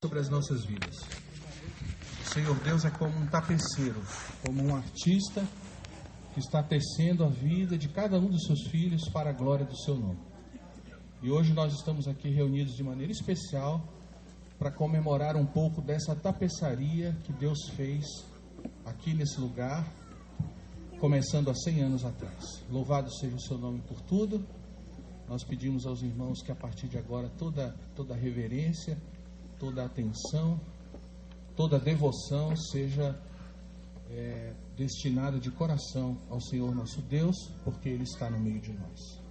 sobre as nossas vidas. O Senhor Deus é como um tapeceiro, como um artista que está tecendo a vida de cada um dos seus filhos para a glória do seu nome. E hoje nós estamos aqui reunidos de maneira especial para comemorar um pouco dessa tapeçaria que Deus fez aqui nesse lugar, começando há 100 anos atrás. Louvado seja o seu nome por tudo. Nós pedimos aos irmãos que a partir de agora toda reverência, toda atenção, toda devoção seja destinada de coração ao Senhor nosso Deus, porque Ele está no meio de nós.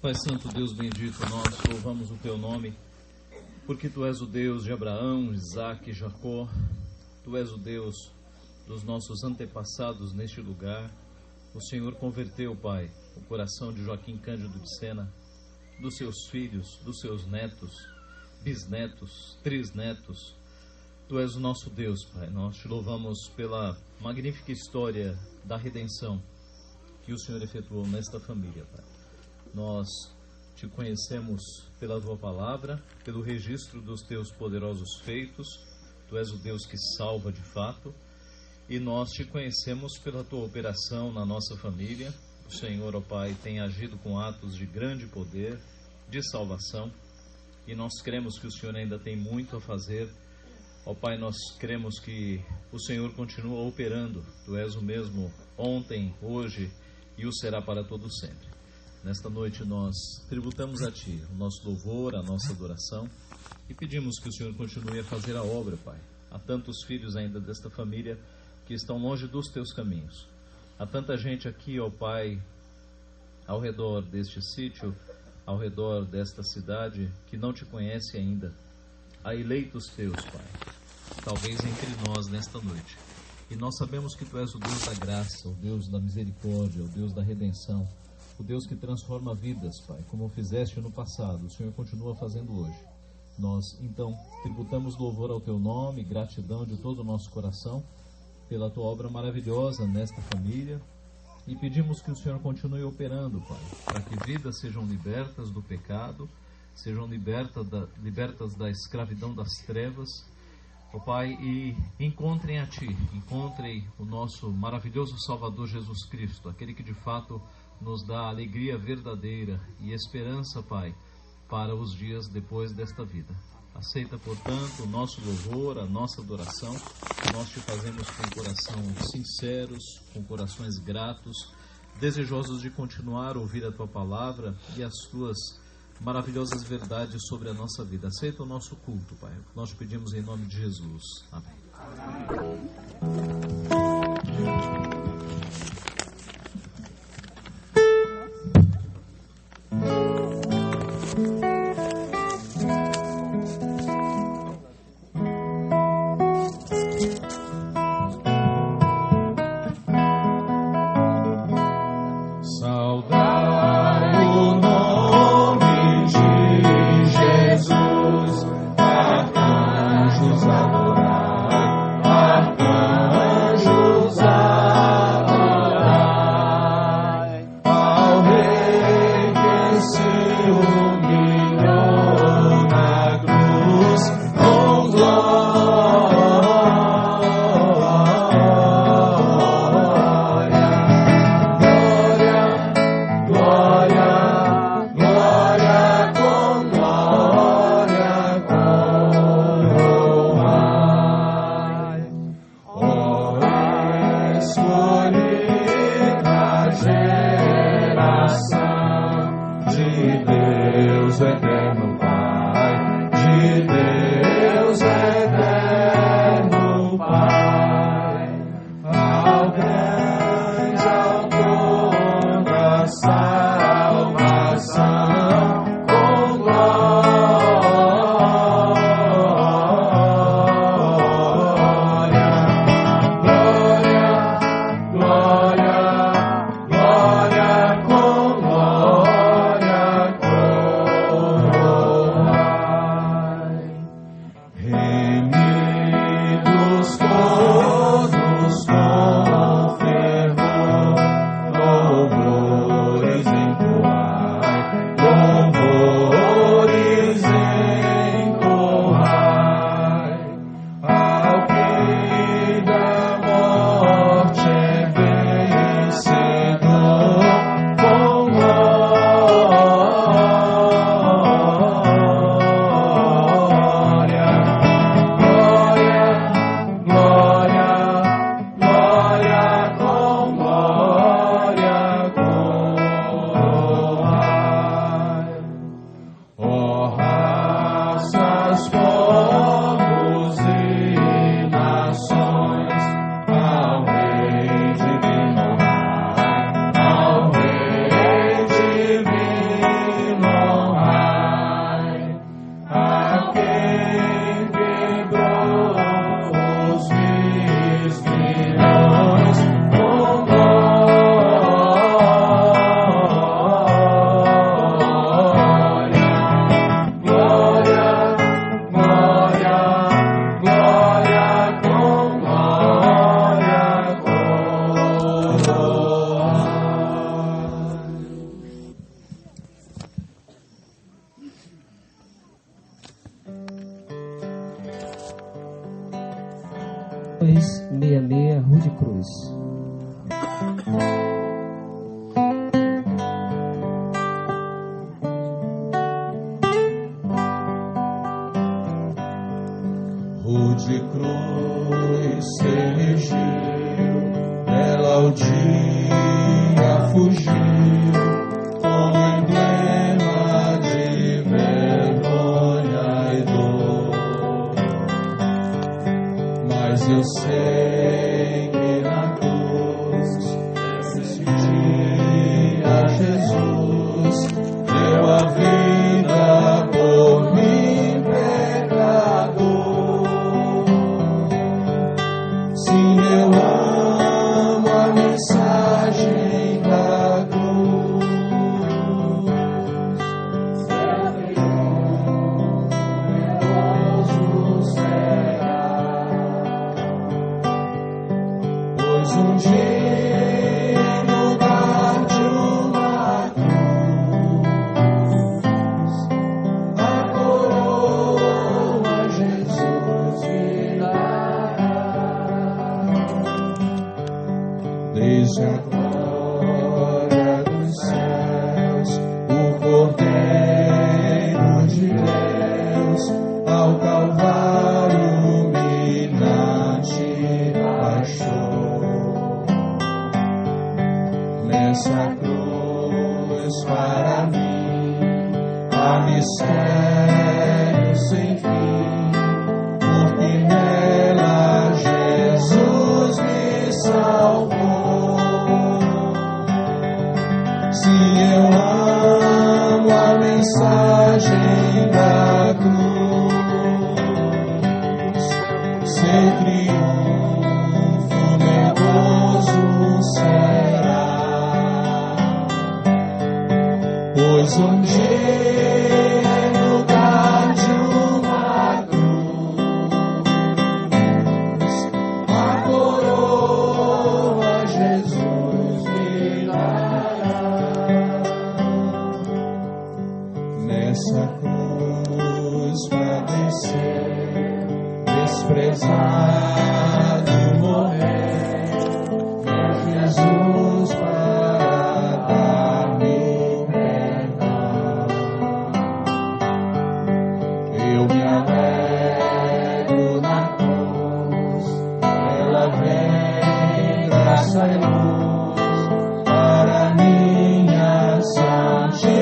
Pai Santo, Deus bendito, nós louvamos o Teu nome, porque Tu és o Deus de Abraão, Isaque e Jacó. Tu és o Deus dos nossos antepassados neste lugar. O Senhor converteu, Pai, o coração de Joaquim Cândido de Sena, dos seus filhos, dos seus netos, bisnetos, trisnetos. Tu és o nosso Deus, Pai. Nós Te louvamos pela magnífica história da redenção que o Senhor efetuou nesta família, Pai. Nós Te conhecemos pela Tua palavra, pelo registro dos Teus poderosos feitos. Tu és o Deus que salva de fato. E nós Te conhecemos pela Tua operação na nossa família. O Senhor, ó Pai, tem agido com atos de grande poder, de salvação. E nós cremos que o Senhor ainda tem muito a fazer. Ó Pai, nós cremos que o Senhor continua operando. Tu és o mesmo ontem, hoje e o será para todo sempre. Nesta noite nós tributamos a Ti o nosso louvor, a nossa adoração e pedimos que o Senhor continue a fazer a obra, Pai. Há tantos filhos ainda desta família que estão longe dos Teus caminhos. Há tanta gente aqui, ó Pai, ao redor deste sítio, ao redor desta cidade, que não Te conhece ainda. Há eleitos Teus, Pai, talvez entre nós nesta noite. E nós sabemos que Tu és o Deus da graça, o Deus da misericórdia, o Deus da redenção, o Deus que transforma vidas, Pai, como fizeste no passado, o Senhor continua fazendo hoje. Nós, então, tributamos louvor ao Teu nome, gratidão de todo o nosso coração pela Tua obra maravilhosa nesta família e pedimos que o Senhor continue operando, Pai, para que vidas sejam libertas do pecado, sejam libertas da escravidão das trevas, ó Pai, e encontrem a Ti, encontrem o nosso maravilhoso Salvador Jesus Cristo, aquele que de fato nos dá alegria verdadeira e esperança, Pai, para os dias depois desta vida. Aceita, portanto, o nosso louvor, a nossa adoração, que nós Te fazemos com coração sinceros, com corações gratos, desejosos de continuar a ouvir a Tua palavra e as Tuas maravilhosas verdades sobre a nossa vida. Aceita o nosso culto, Pai. Nós Te pedimos em nome de Jesus. Amém. 66 Rude Cruz. Rude Cruz se erigiu, ela ao dia fugiu, como emblema de vergonha e dor. Mas eu sei que na cruz, nesse dia, Jesus deu a vida por mim, pecador. Sim, eu amo a mensagem da cruz. Seu triunfo glorioso será, pois um dia em lugar de uma cruz, a coroa Jesus virá. Desde a glória dos céus, o Cordeiro de Deus, ao Calvário humilhante baixou. Nessa cruz para mim há mistério sem fim, porque nela Jesus me salvou. Sim, eu amo a mensagem da cruz. Seu triunfo nervoso será, pois um dia em lugar de uma cruz, a coroa Jesus me dará. Nessa cruz padecer, desprezado morrer, é Jesus para dar-me perdão. Eu me alegro na cruz, ela vem graça e luz para minha santificação.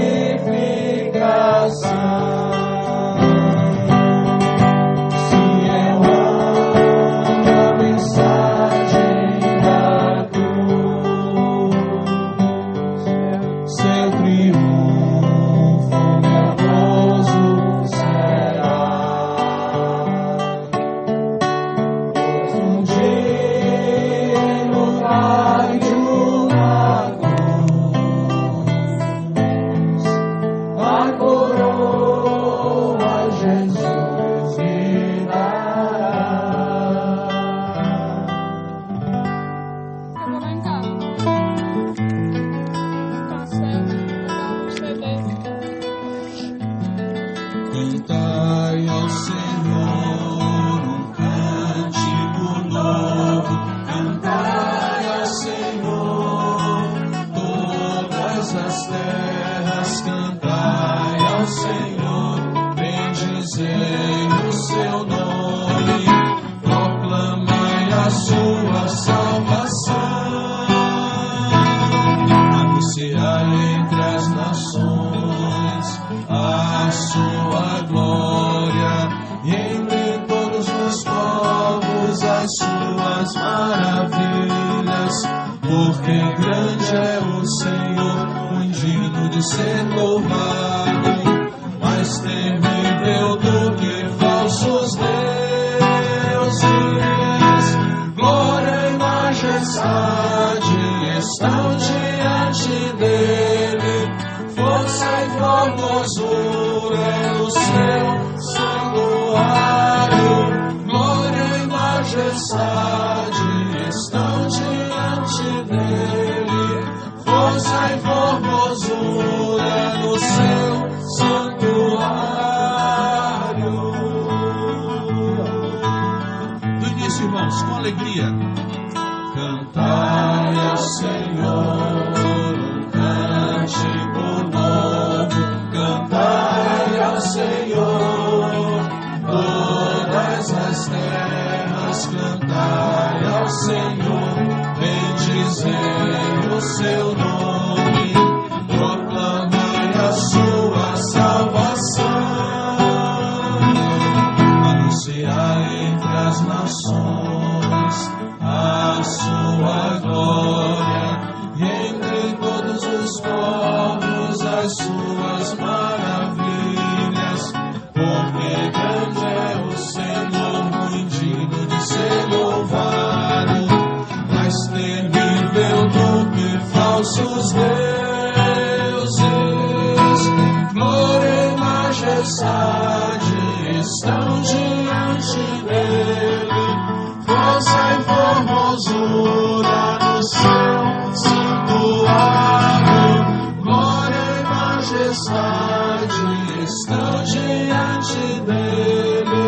Se eu amo a mensagem da cruz, seu triunfo nervoso será, pois um dia em lugar de uma cruz, a coroa Jesus me dará. Eu vou lá em casa. Tá certo. Gostei dele. Cantai ao Senhor um cântico novo, cantai ao Senhor todas as terras, cantai ao Senhor, bendizei o seu nome, proclamai a sua salvação, anunciai entre as nações a sua glória, e entre todos os povos as suas maravilhas, porque grande é o Senhor, muito digno de ser louvado, mais temível do que falsos deuses. Glória e majestade estão diante dele, força e formosura no seu santuário. Glória e majestade estão diante dele, força e formosura no seu santuário. Do início, irmãos, com alegria. Cantai ao Senhor um cântico novo, cantai ao Senhor todas as terras, cantai ao Senhor, bendizei o seu nome, proclamai a sua salvação, anunciai entre as nações a sua glória, e entre todos os povos as suas maravilhas, porque grande é o Senhor, muito digno de ser louvado, mais temível do que falsos deuses. Glória e majestade estão diante dele, força e formosura no seu santuário. Glória e majestade estão diante dele,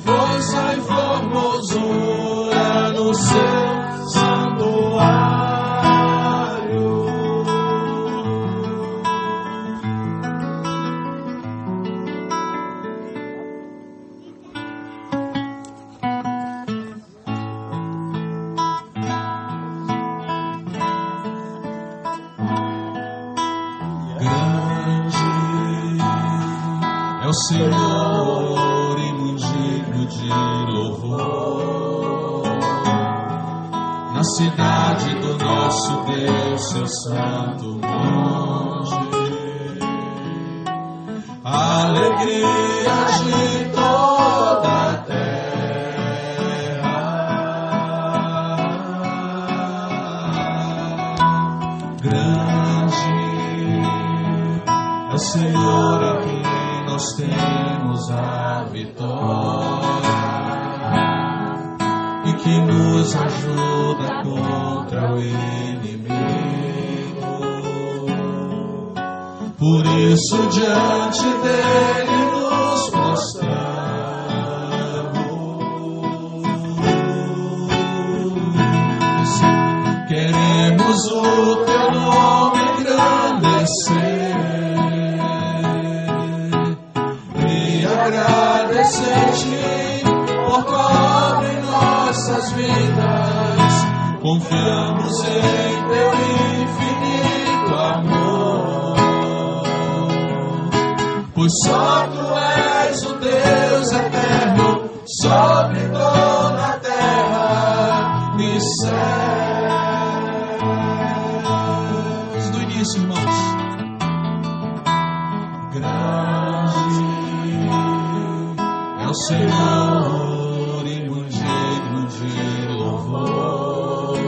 força e formosura no seu santuário. É o Senhor e muito digno de louvor, na cidade do nosso Deus, seu santo monte, a alegria de toda a terra. Grande é o Senhor em quem nós temos a vitória e que nos ajuda contra o inimigo. Por isso diante dele nos prostramos, queremos o teu nome engrandecer, agradecer-te por tua em nossas vidas, confiamos em teu infinito amor, pois só tu és o Deus eterno sobre toda a terra e céus. Do início, irmãos. O Senhor e muito digno de louvor,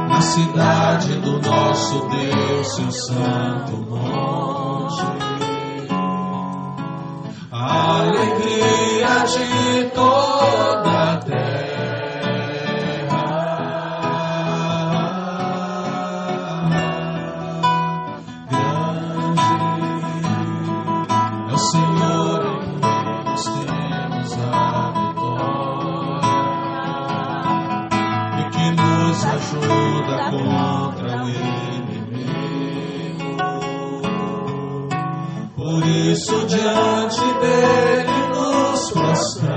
na cidade do nosso Deus, seu santo monte, a alegria de toda a terra. Grande é o Senhor temos a vitória e que nos ajuda contra o inimigo. Por isso diante dele nos prostramos,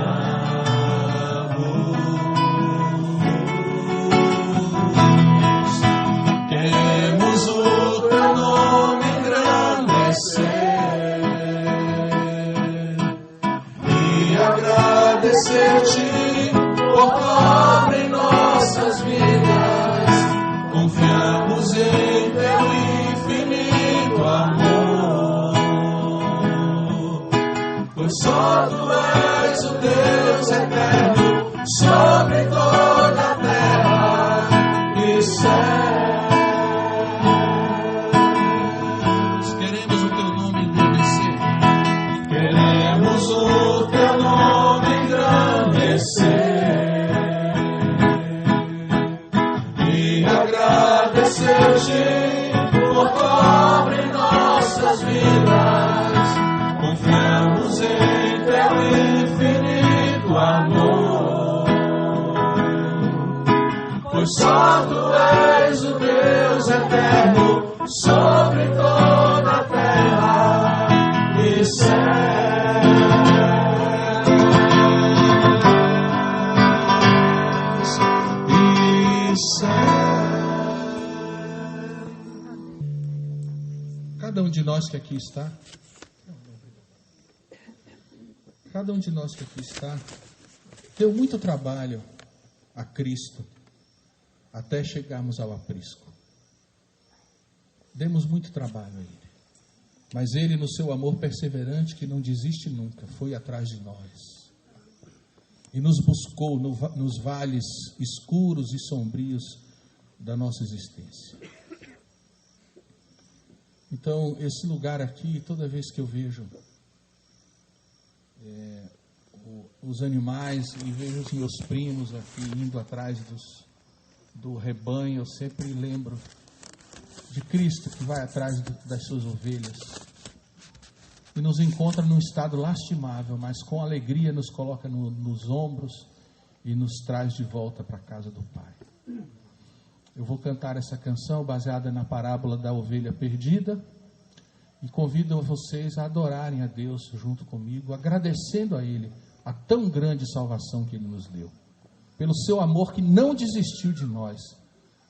queremos o teu nome engrandecer, agradecer-te por tua obra em nossas vidas, confiamos em teu infinito amor, pois só pois só tu és o Deus eterno sobre toda a terra e Cada um de nós que aqui está, deu muito trabalho a Cristo até chegarmos ao aprisco. Demos muito trabalho a Ele, mas Ele, no seu amor perseverante, que não desiste nunca, foi atrás de nós e nos buscou nos vales escuros e sombrios da nossa existência. Então, esse lugar aqui, toda vez que eu vejo os animais e vejo os meus primos aqui indo atrás do rebanho, eu sempre lembro de Cristo que vai atrás das suas ovelhas e nos encontra num estado lastimável, mas com alegria nos coloca nos ombros e nos traz de volta para a casa do Pai. Eu vou cantar essa canção baseada na parábola da ovelha perdida e convido vocês a adorarem a Deus junto comigo, agradecendo a Ele a tão grande salvação que Ele nos deu, pelo seu amor que não desistiu de nós,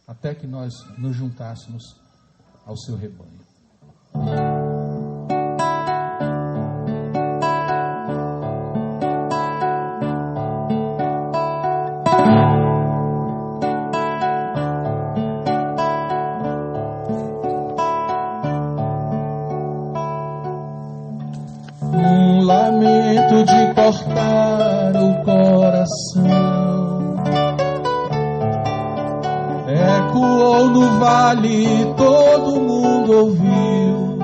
até que nós nos juntássemos ao seu rebanho. De cortar o coração, ecoou no vale, todo mundo ouviu.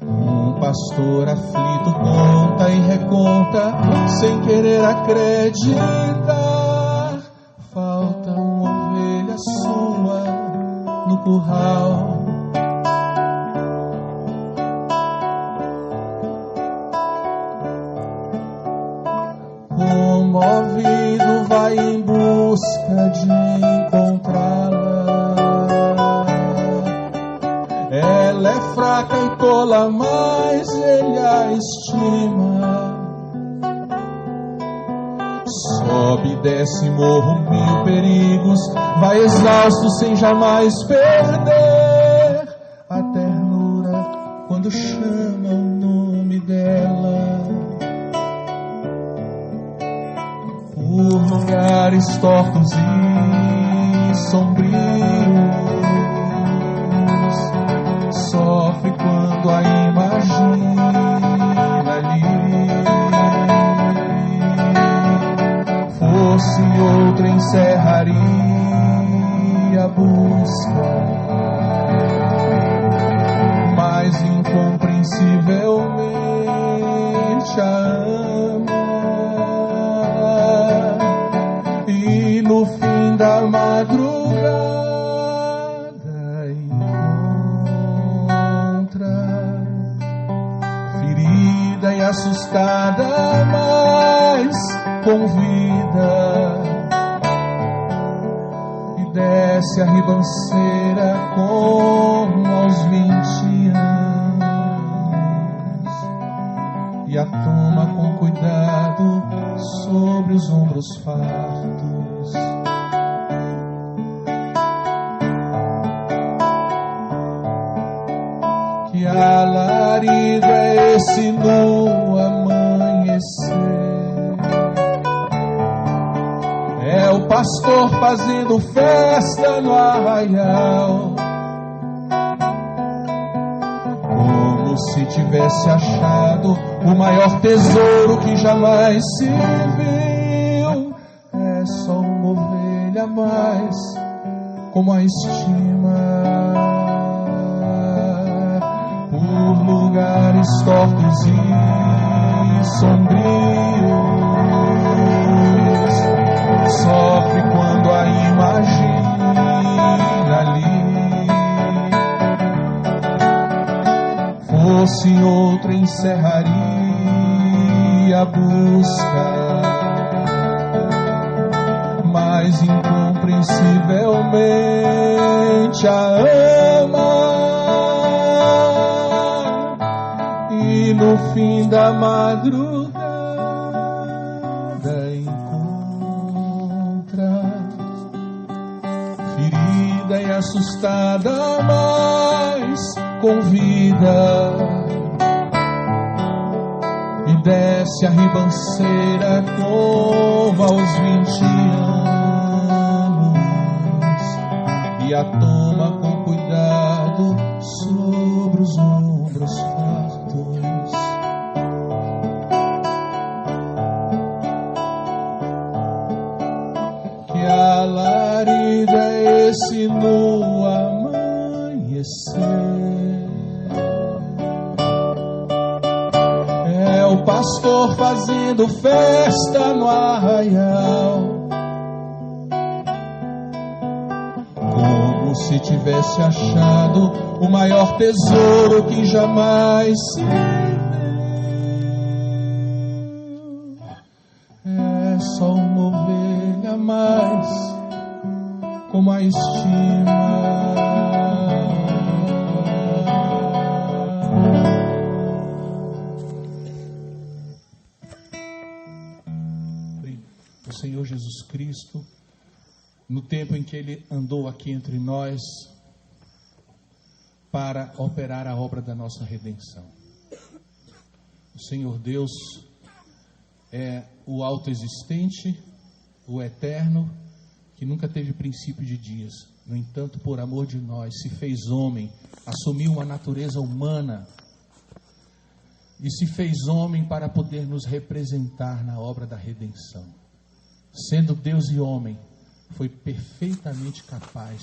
Um pastor aflito conta e reconta, sem querer acreditar. Falta uma ovelha sua no curral. Comovido vai em busca de encontrá-la. Ela é fraca e tola, mas ele a estima. Sobe e desce morro, mil perigos, vai exausto sem jamais perder a ternura quando chama o nome dela. Por lugares tortos e sombrios, sofre quando a imagina ali. Fosse outra, encerraria a busca, mas incompreensivelmente a ama. E no fim da madrugada encontra, ferida e assustada, mas com vida, e desce a ribanceira como aos 20 anos e a toma com cuidado sobre os ombros fartos. Que alarido é esse no amanhecer? É o pastor fazendo festa no arraial, como se tivesse achado o maior tesouro que jamais se viu. É só uma ovelha mais, como a estima. Por lugares tortos e sombrios, sofre quando a imagina ali. Fosse outra, encerraria a busca, invencivelmente a ama, e no fim da madrugada encontra, ferida e assustada, mas com vida, e desce a ribanceira como aos 20 anos, e a toma com cuidado sobre os ombros fartos. Que alarido é esse no amanhecer? É o pastor fazendo festa no arraial, como se tivesse achado o maior tesouro que jamais se viu. É só uma ovelha a mais, como a estima. O Senhor Jesus Cristo, no tempo em que Ele andou aqui entre nós para operar a obra da nossa redenção. O Senhor Deus é o autoexistente, o eterno, que nunca teve princípio de dias. No entanto, por amor de nós, se fez homem, assumiu uma natureza humana e se fez homem para poder nos representar na obra da redenção. Sendo Deus e homem, foi perfeitamente capaz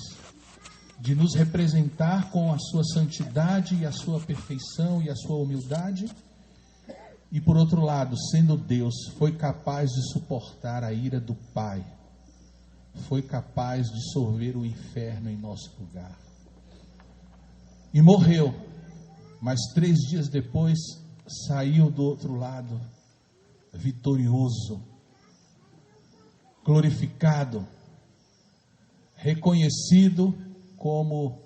de nos representar com a sua santidade e a sua perfeição e a sua humildade. E por outro lado, sendo Deus, foi capaz de suportar a ira do Pai. Foi capaz de sorver o inferno em nosso lugar. E morreu, mas 3 dias depois saiu do outro lado, vitorioso, glorificado, reconhecido como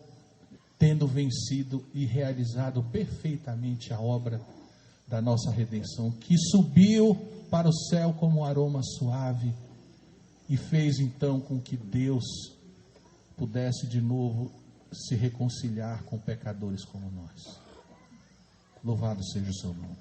tendo vencido e realizado perfeitamente a obra da nossa redenção, que subiu para o céu como um aroma suave e fez então com que Deus pudesse de novo se reconciliar com pecadores como nós. Louvado seja o seu nome.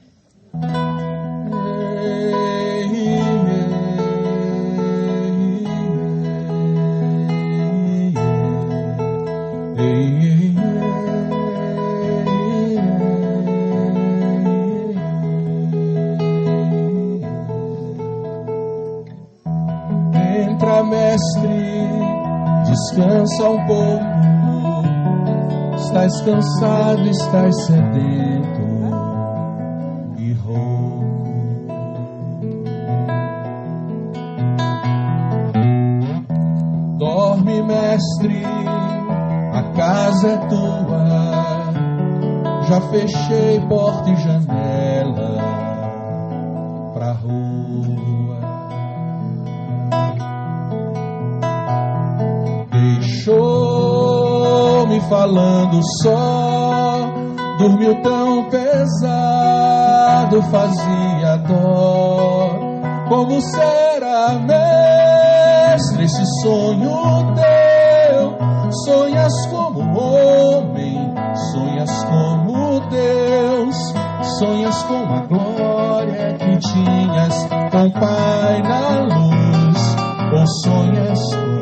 Entra, mestre, descansa um pouco. Estás cansado, estás sedento e rouco. Dorme, mestre, a casa é tua. Já fechei porta e janela pra rua. Deixou-me falando só, dormiu tão pesado, fazia dó. Como será, mestre, esse sonho teu? Sonhas como homem, sonhas como Deus, sonhas com a glória que tinhas com o Pai na luz, ou sonhas com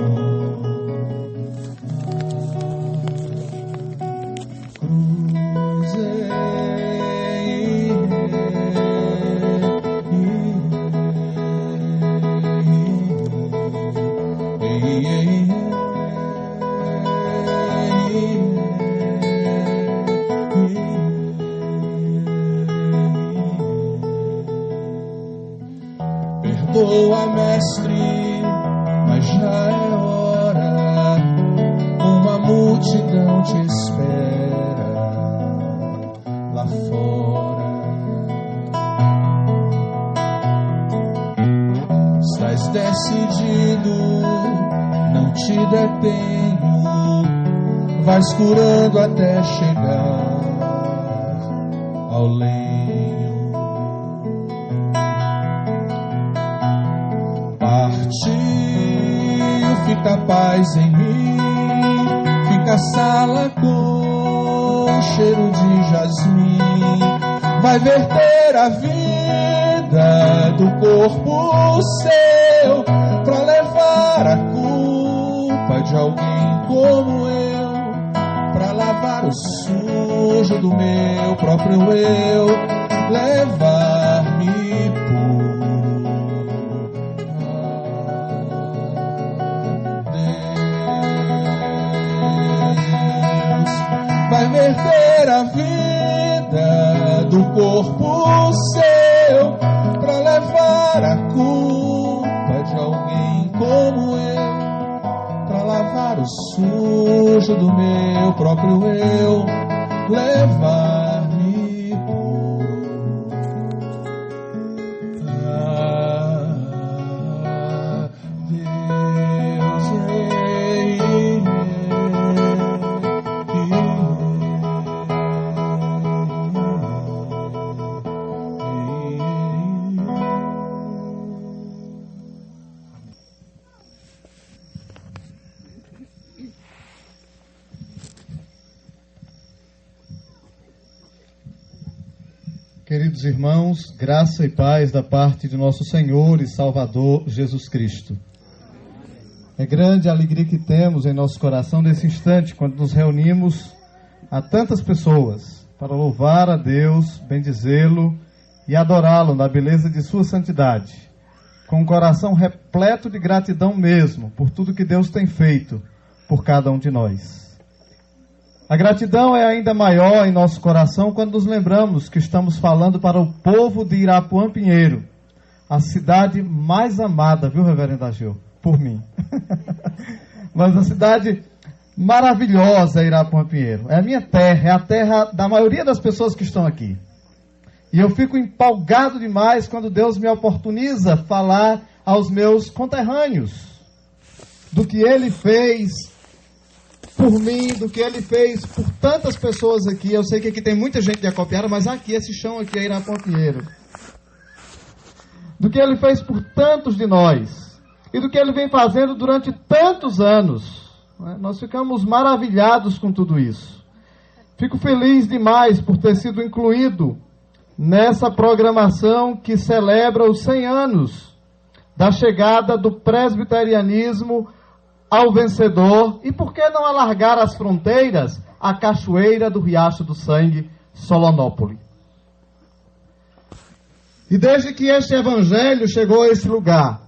Perdoa, mestre, mas já é hora. Uma multidão te espera lá fora. Estás decidido, não te detenho, vais curando até chegar ao lenho. Partiu, fica paz em mim, fica a sala com cheiro de jasmim, vai verter a vida do corpo seu, pra levar a culpa de alguém como eu, pra lavar o sujo do meu próprio eu, levar-me por Deus. Vai verter a vida do corpo seu, pra levar a culpa de alguém como eu, pra lavar o sujo do meu próprio eu, levar-me por Deus. Queridos irmãos, graça e paz da parte de nosso Senhor e Salvador Jesus Cristo. É grande a alegria que temos em nosso coração nesse instante, quando nos reunimos a tantas pessoas para louvar a Deus, bendizê-lo e adorá-lo na beleza de sua santidade, com um coração repleto de gratidão mesmo por tudo que Deus tem feito por cada um de nós. A gratidão é ainda maior em nosso coração quando nos lembramos que estamos falando para o povo de Irapuã Pinheiro, a cidade mais amada, viu, reverendo Ageu? Por mim. Mas a cidade maravilhosa, Irapuã Pinheiro. É a minha terra, é a terra da maioria das pessoas que estão aqui. E eu fico empolgado demais quando Deus me oportuniza falar aos meus conterrâneos do que Ele fez por mim, do que Ele fez por tantas pessoas aqui. Eu sei que aqui tem muita gente de Acopiara, mas aqui, esse chão aqui é Irapuã Pinheiro. Do que Ele fez por tantos de nós. E do que Ele vem fazendo durante tantos anos. Nós ficamos maravilhados com tudo isso. Fico feliz demais por ter sido incluído nessa programação que celebra os 100 anos da chegada do presbiterianismo ao vencedor, e por que não alargar as fronteiras à cachoeira do Riacho do Sangue, Solonópole. E desde que este evangelho chegou a esse lugar,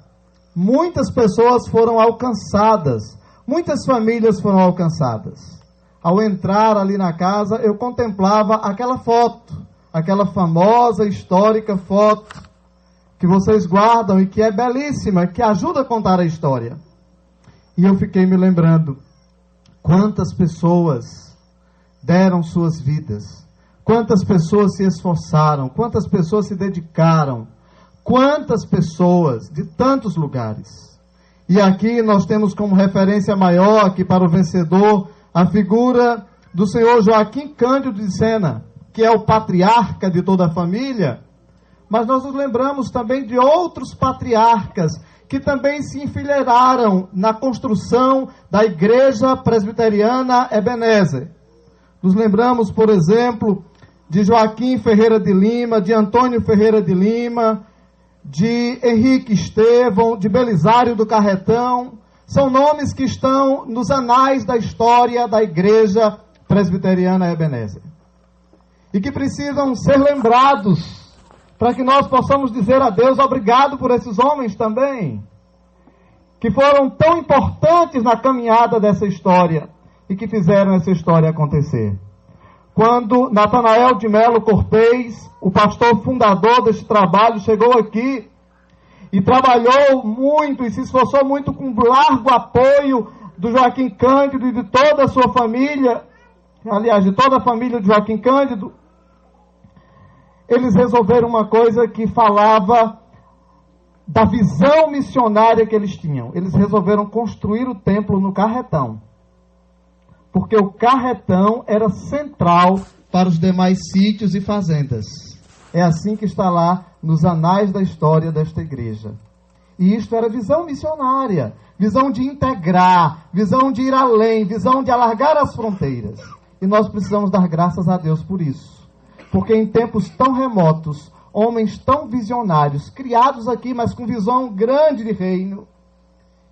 muitas pessoas foram alcançadas, muitas famílias foram alcançadas. Ao entrar ali na casa, eu contemplava aquela foto, aquela famosa, histórica foto que vocês guardam e que é belíssima, que ajuda a contar a história. E eu fiquei me lembrando quantas pessoas deram suas vidas, quantas pessoas se esforçaram, quantas pessoas se dedicaram, quantas pessoas de tantos lugares. E aqui nós temos como referência maior aqui para o vencedor a figura do senhor Joaquim Cândido de Sena, que é o patriarca de toda a família, mas nós nos lembramos também de outros patriarcas que também se enfileiraram na construção da Igreja Presbiteriana Ebenezer. Nos lembramos, por exemplo, de Joaquim Ferreira de Lima, de Antônio Ferreira de Lima, de Henrique Estevão, de Belisário do Carretão. São nomes que estão nos anais da história da Igreja Presbiteriana Ebenezer. E que precisam ser lembrados para que nós possamos dizer a Deus obrigado por esses homens também, que foram tão importantes na caminhada dessa história e que fizeram essa história acontecer. Quando Natanael de Melo Cortez, o pastor fundador deste trabalho, chegou aqui e trabalhou muito e se esforçou muito com largo apoio do Joaquim Cândido e de toda a sua família, aliás, de toda a família de Joaquim Cândido, eles resolveram uma coisa que falava da visão missionária que eles tinham, eles resolveram construir o templo no Carretão. Porque o Carretão era central para os demais sítios e fazendas. É assim que está lá nos anais da história desta igreja. E isto era visão missionária, visão de integrar, visão de ir além, visão de alargar as fronteiras. E nós precisamos dar graças a Deus por isso. Porque em tempos tão remotos, homens tão visionários, criados aqui, mas com visão grande de reino,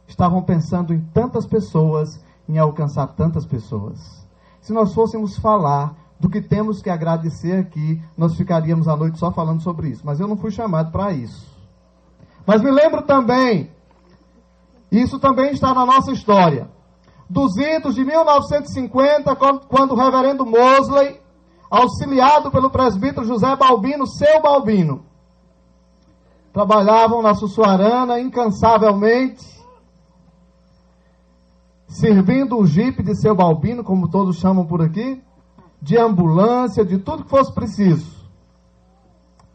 estavam pensando em tantas pessoas, em alcançar tantas pessoas. Se nós fôssemos falar do que temos que agradecer aqui, nós ficaríamos a noite só falando sobre isso. Mas eu não fui chamado para isso. Mas me lembro também, isso também está na nossa história, dos idos de 1950, quando o reverendo Mosley, auxiliado pelo presbítero José Balbino, seu Balbino, trabalhavam na Sussuarana incansavelmente, servindo o jipe de seu Balbino, como todos chamam por aqui, de ambulância, de tudo que fosse preciso,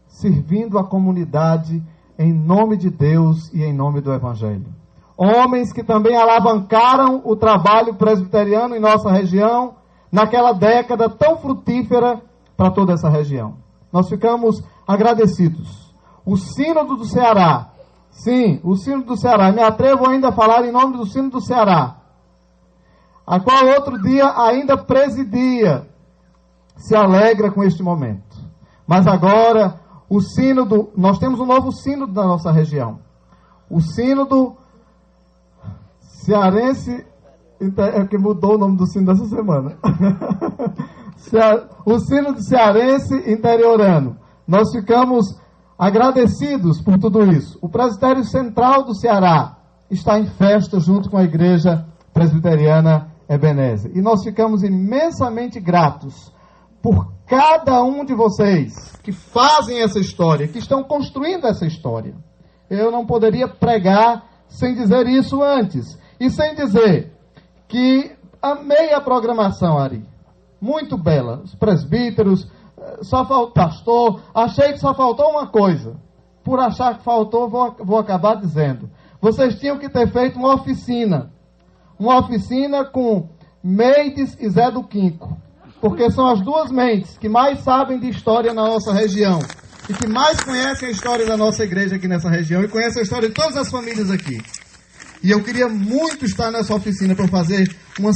servindo a comunidade em nome de Deus e em nome do Evangelho. Homens que também alavancaram o trabalho presbiteriano em nossa região, naquela década tão frutífera para toda essa região. Nós ficamos agradecidos. O Sínodo do Ceará, sim, o Sínodo do Ceará, me atrevo ainda a falar em nome do Sínodo do Ceará, a qual outro dia ainda presidia, se alegra com este momento. Mas agora, o Sínodo, nós temos um novo Sínodo na nossa região. O Sínodo Cearense, é que mudou o nome do Sínodo dessa semana. O Sínodo Cearense Interiorano. Nós ficamos agradecidos por tudo isso. O Presbitério Central do Ceará está em festa junto com a Igreja Presbiteriana Ebenezer. E nós ficamos imensamente gratos por cada um de vocês que fazem essa história, que estão construindo essa história. Eu não poderia pregar sem dizer isso antes. E sem dizer que amei a programação, Ari. Muito bela. Os presbíteros, só faltou pastor. Achei que só faltou uma coisa. Por achar que faltou, vou acabar dizendo. Vocês tinham que ter feito uma oficina. Uma oficina com Meides e Zé do Quinco. Porque são as duas mentes que mais sabem de história na nossa região. E que mais conhecem a história da nossa igreja aqui nessa região. E conhecem a história de todas as famílias aqui. E eu queria muito estar nessa oficina para fazer umas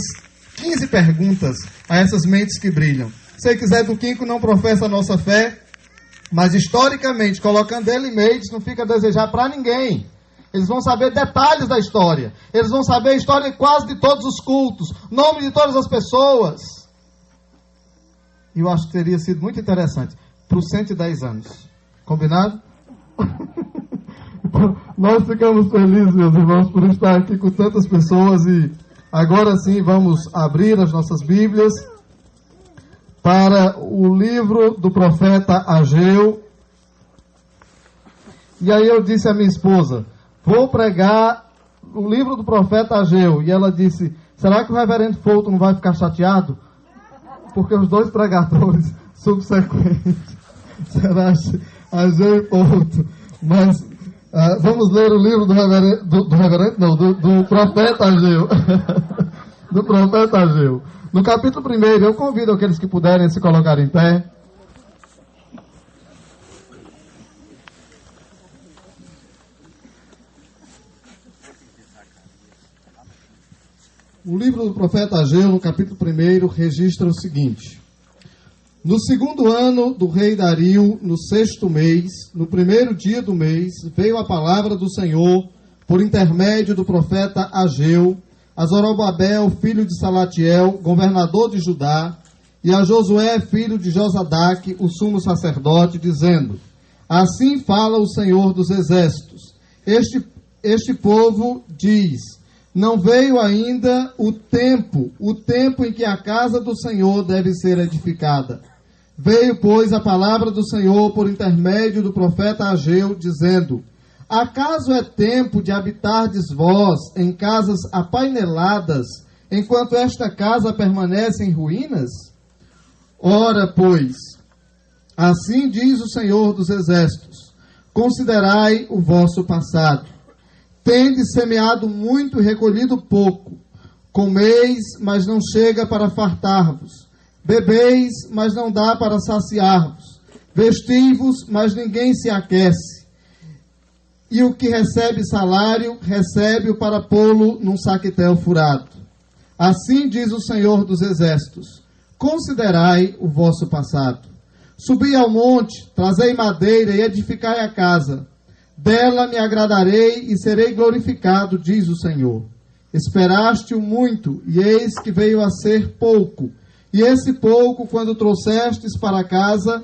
15 perguntas a essas mentes que brilham. Se quiser do Quinco não professa a nossa fé, mas historicamente, colocando ele e Meides, não fica a desejar para ninguém. Eles vão saber detalhes da história. Eles vão saber a história quase de todos os cultos, nome de todas as pessoas. E eu acho que teria sido muito interessante para os 110 anos. Combinado? Nós ficamos felizes, meus irmãos, por estar aqui com tantas pessoas e agora sim vamos abrir as nossas Bíblias para o livro do profeta Ageu. E aí eu disse à minha esposa, vou pregar o livro do profeta Ageu. E ela disse, será que o reverendo Fulton não vai ficar chateado? Porque os dois pregadores subsequentes serão Ageu e Fulton. Mas vamos ler o livro do profeta Ageu. Do profeta Ageu. No capítulo 1, eu convido aqueles que puderem se colocar em pé. O livro do profeta Ageu, no capítulo 1, registra o seguinte. No 2º ano do rei Dario, no 6º mês, no 1º dia do mês, veio a palavra do Senhor, por intermédio do profeta Ageu, a Zorobabel, filho de Salatiel, governador de Judá, e a Josué, filho de Josadaque, o sumo sacerdote, dizendo, assim fala o Senhor dos exércitos, este povo diz, não veio ainda o tempo em que a casa do Senhor deve ser edificada. Veio, pois, a palavra do Senhor por intermédio do profeta Ageu, dizendo, acaso é tempo de habitardes vós em casas apaineladas, enquanto esta casa permanece em ruínas? Ora, pois, assim diz o Senhor dos exércitos, considerai o vosso passado. Tendes semeado muito e recolhido pouco. Comeis, mas não chega para fartar-vos. Bebeis, mas não dá para saciar-vos. Vestivos, mas ninguém se aquece. E o que recebe salário, recebe-o para pô-lo num saquetel furado. Assim diz o Senhor dos Exércitos: considerai o vosso passado. Subi ao monte, trazei madeira e edificai a casa. Dela me agradarei e serei glorificado, diz o Senhor. Esperaste-o muito, e eis que veio a ser pouco. E esse pouco, quando trouxestes para casa,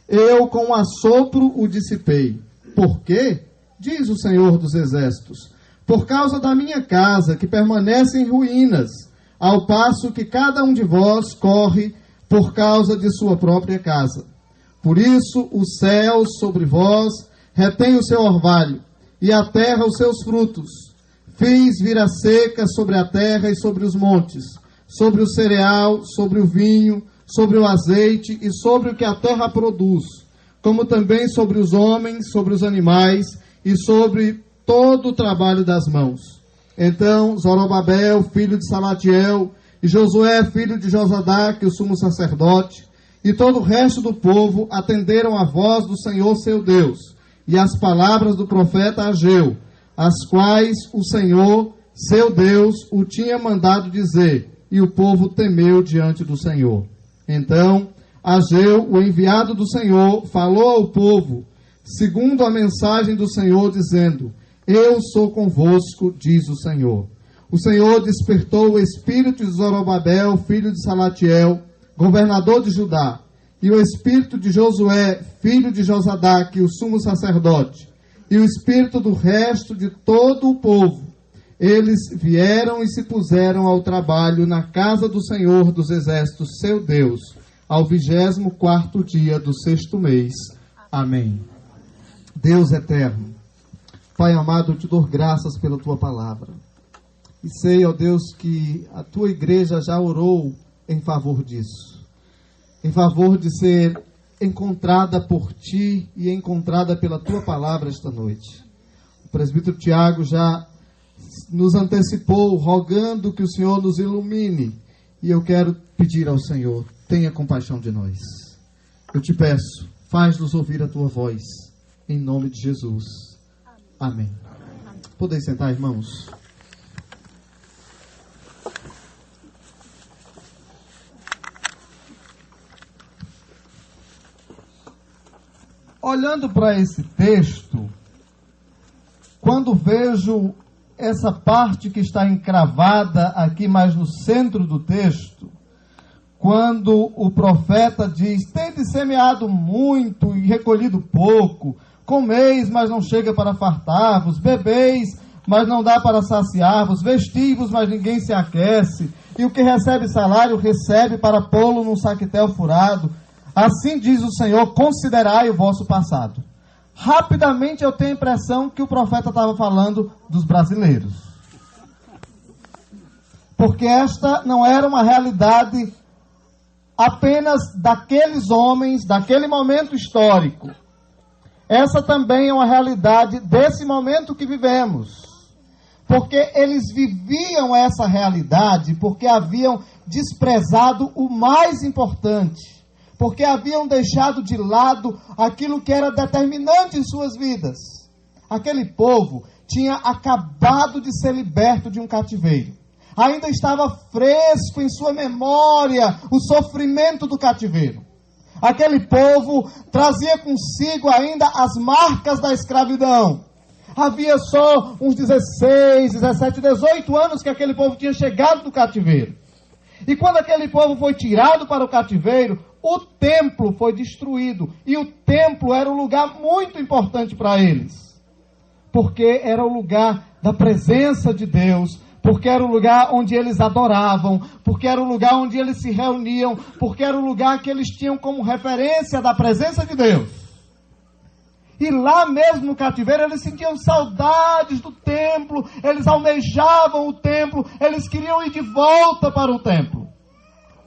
eu com um assopro o dissipei. Por quê? Diz o Senhor dos Exércitos: por causa da minha casa, que permanece em ruínas, ao passo que cada um de vós corre por causa de sua própria casa. Por isso, os céus sobre vós retêm o seu orvalho, e a terra os seus frutos. Fiz vir a seca sobre a terra e sobre os montes, sobre o cereal, sobre o vinho, sobre o azeite e sobre o que a terra produz, como também sobre os homens, sobre os animais e sobre todo o trabalho das mãos. Então Zorobabel, filho de Salatiel, e Josué, filho de Josadaque, o sumo sacerdote, e todo o resto do povo atenderam a voz do Senhor seu Deus, e as palavras do profeta Ageu, as quais o Senhor, seu Deus, o tinha mandado dizer, e o povo temeu diante do Senhor. Então Ageu, o enviado do Senhor, falou ao povo, segundo a mensagem do Senhor, dizendo: eu sou convosco, diz o Senhor. O Senhor despertou o espírito de Zorobabel, filho de Salatiel, governador de Judá, e o espírito de Josué, filho de Josadaque, o sumo sacerdote, e o espírito do resto de todo o povo. Eles vieram e se puseram ao trabalho na casa do Senhor dos Exércitos, seu Deus, ao 24º dia do 6º mês. Amém. Deus eterno, Pai amado, eu te dou graças pela tua palavra. E sei, ó Deus, que a tua igreja já orou em favor disso. Em favor de ser encontrada por ti e encontrada pela tua palavra esta noite. O presbítero Tiago já nos antecipou, rogando que o Senhor nos ilumine. E eu quero pedir ao Senhor, tenha compaixão de nós. Eu te peço, faz-nos ouvir a tua voz. Em nome de Jesus. Amém. Podem sentar, irmãos. Olhando para esse texto, quando vejo essa parte que está encravada aqui mais no centro do texto, quando o profeta diz: tende semeado muito e recolhido pouco, comeis, mas não chega para fartar-vos, bebeis, mas não dá para saciar-vos, vestivos, mas ninguém se aquece, e o que recebe salário, recebe para pô-lo num saquetel furado. Assim diz o Senhor, considerai o vosso passado. Rapidamente eu tenho a impressão que o profeta estava falando dos brasileiros. Porque esta não era uma realidade apenas daqueles homens, daquele momento histórico. Essa também é uma realidade desse momento que vivemos. Porque eles viviam essa realidade porque haviam desprezado o mais importante. Porque haviam deixado de lado aquilo que era determinante em suas vidas. Aquele povo tinha acabado de ser liberto de um cativeiro. Ainda estava fresco em sua memória o sofrimento do cativeiro. Aquele povo trazia consigo ainda as marcas da escravidão. Havia só uns 16, 17, 18 anos que aquele povo tinha chegado do cativeiro. E quando aquele povo foi tirado para o cativeiro, o templo foi destruído. E o templo era um lugar muito importante para eles. Porque era o lugar da presença de Deus. Porque era o lugar onde eles adoravam. Porque era o lugar onde eles se reuniam. Porque era o lugar que eles tinham como referência da presença de Deus. E lá mesmo no cativeiro eles sentiam saudades do templo, eles almejavam o templo, eles queriam ir de volta para o templo.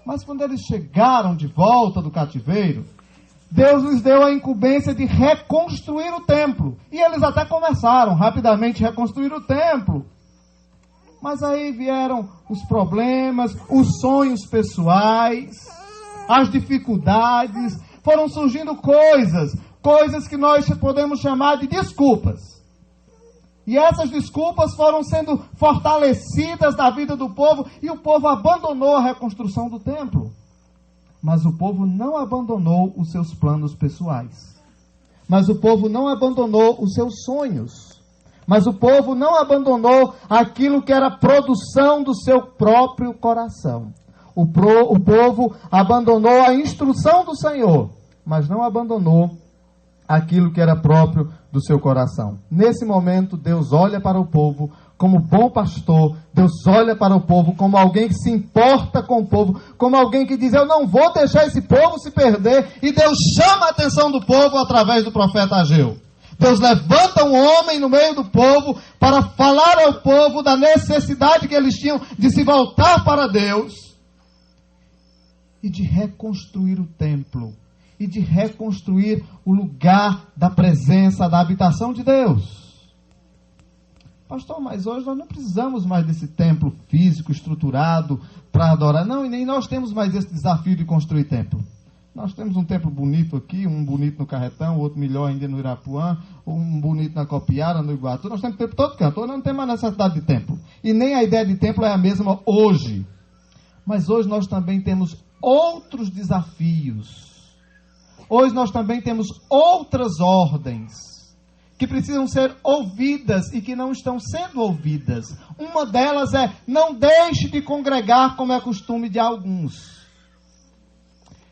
Mas quando eles chegaram de volta do cativeiro, Deus lhes deu a incumbência de reconstruir o templo. E eles até começaram rapidamente a reconstruir o templo. Mas aí vieram os problemas, os sonhos pessoais, as dificuldades. Foram surgindo coisas que nós podemos chamar de desculpas. E essas desculpas foram sendo fortalecidas na vida do povo, e o povo abandonou a reconstrução do templo. Mas o povo não abandonou os seus planos pessoais. Mas o povo não abandonou os seus sonhos. Mas o povo não abandonou aquilo que era produção do seu próprio coração. O povo abandonou a instrução do Senhor, mas não abandonou aquilo que era próprio do seu coração. Nesse momento, Deus olha para o povo como bom pastor. Deus olha para o povo como alguém que se importa com o povo, como alguém que diz: eu não vou deixar esse povo se perder. E Deus chama a atenção do povo através do profeta Ageu. Deus levanta um homem no meio do povo para falar ao povo da necessidade que eles tinham de se voltar para Deus e de reconstruir o templo, e de reconstruir o lugar da presença, da habitação de Deus. Pastor, mas hoje nós não precisamos mais desse templo físico, estruturado para adorar. Não, e nem nós temos mais esse desafio de construir templo. Nós temos um templo bonito aqui, um bonito no Carretão, outro melhor ainda no Irapuã, um bonito na Copiara, no Iguatu. Nós temos templo todo canto. Hoje não tem mais necessidade de templo. E nem a ideia de templo é a mesma hoje. Mas hoje nós também temos outros desafios. Hoje nós também temos outras ordens que precisam ser ouvidas e que não estão sendo ouvidas. Uma delas é: não deixe de congregar como é costume de alguns.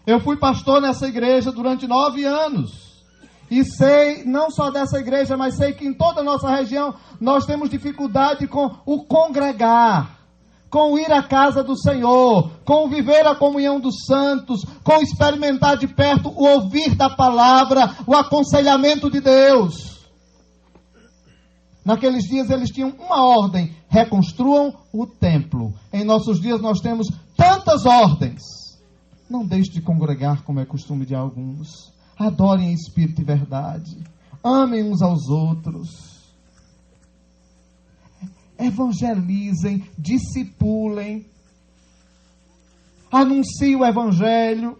Eu fui pastor nessa igreja durante 9 anos. E sei, não só dessa igreja, mas sei que em toda a nossa região nós temos dificuldade com o congregar, com o ir à casa do Senhor, com o viver a comunhão dos santos, com o experimentar de perto o ouvir da palavra, o aconselhamento de Deus. Naqueles dias eles tinham uma ordem: reconstruam o templo. Em nossos dias nós temos tantas ordens. Não deixe de congregar como é costume de alguns. Adorem em espírito e verdade. Amem uns aos outros. Evangelizem, discipulem. Anunciem o evangelho.